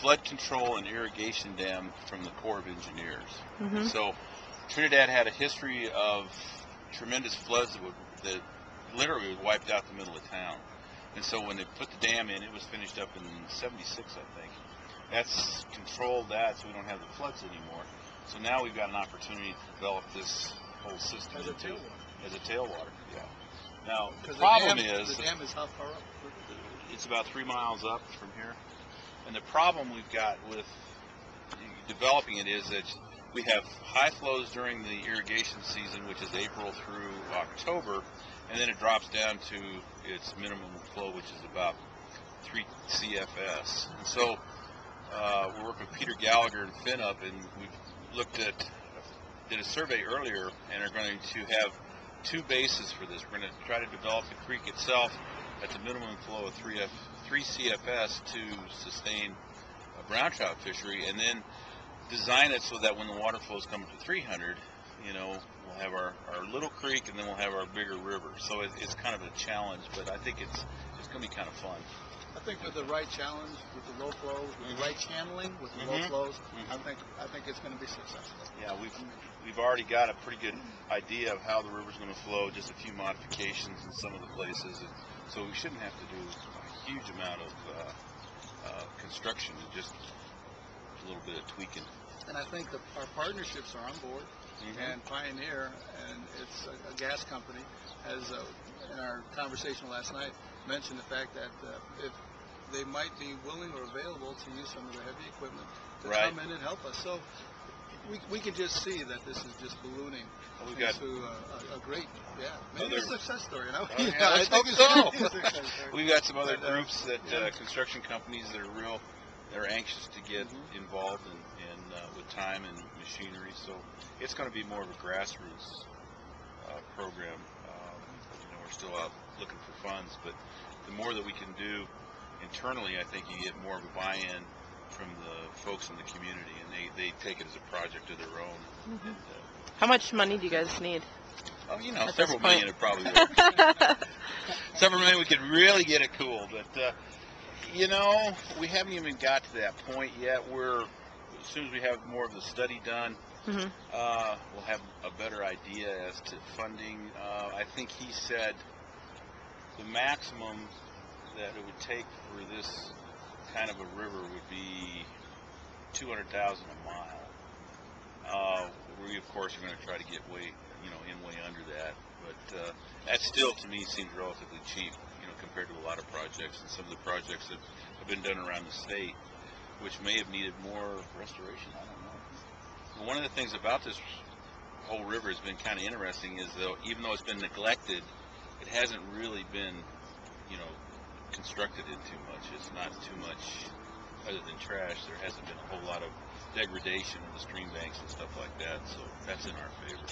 flood control and irrigation dam from the Corps of Engineers. Mm-hmm. So Trinidad had a history of tremendous floods that literally wiped out the middle of town. And so when they put the dam in, it was finished up in '76, I think. That's controlled that, so we don't have the floods anymore. So now we've got an opportunity to develop this whole system as a tailwater. As a tailwater, yeah. Now, the problem is the dam is how far up? It's about 3 miles up from here. And the problem we've got with developing it is that we have high flows during the irrigation season, which is April through October, and then it drops down to its minimum flow, which is about 3 CFS. And so we're working with Peter Gallagher and FinUp, and we've did a survey earlier, and are going to have 2 bases for this. We're going to try to develop the creek itself at the minimum flow of 3 CFS to sustain a brown trout fishery, and then design it so that when the water flows come to 300, you know, we'll have our little creek, and then we'll have our bigger river. So it's kind of a challenge, but I think it's going to be kind of fun. I think with the right challenge, with the low flows, with the right channeling, with the low flows, I think it's going to be successful. Yeah, we've already got a pretty good idea of how the river's going to flow. Just a few modifications in some of the places, and so we shouldn't have to do a huge amount of construction, just a little bit of tweaking. And I think our partnerships are on board. And Pioneer, and it's a gas company, has in our conversation last night mentioned the fact that if they might be willing or available to use some of the heavy equipment to come in and help us. So we can just see that this is just ballooning into a great, maybe a success story. You know? I think so. We've got some other groups that construction companies that are anxious to get involved in with time and machinery. So it's going to be more of a grassroots program. We're still out looking for funds, but the more that we can do internally, I think you get more of a buy-in from the folks in the community, and they take it as a project of their own. And, how much money do you guys need? Oh, several million it probably would. Several million, we could really get it cool, but we haven't even got to that point yet. As soon as we have more of the study done, we'll have a better idea as to funding. I think he said the maximum that it would take for this kind of a river would be $200,000 a mile. We of course are going to try to get way under that, but that still to me seems relatively cheap, compared to a lot of projects and some of the projects that have been done around the state, which may have needed more restoration. I don't know. But one of the things about this whole river has been kind of interesting is, though, even though it's been neglected, it hasn't really been, constructed in too much. It's not too much other than trash. There hasn't been a whole lot of degradation of the stream banks and stuff like that, so that's in our favor.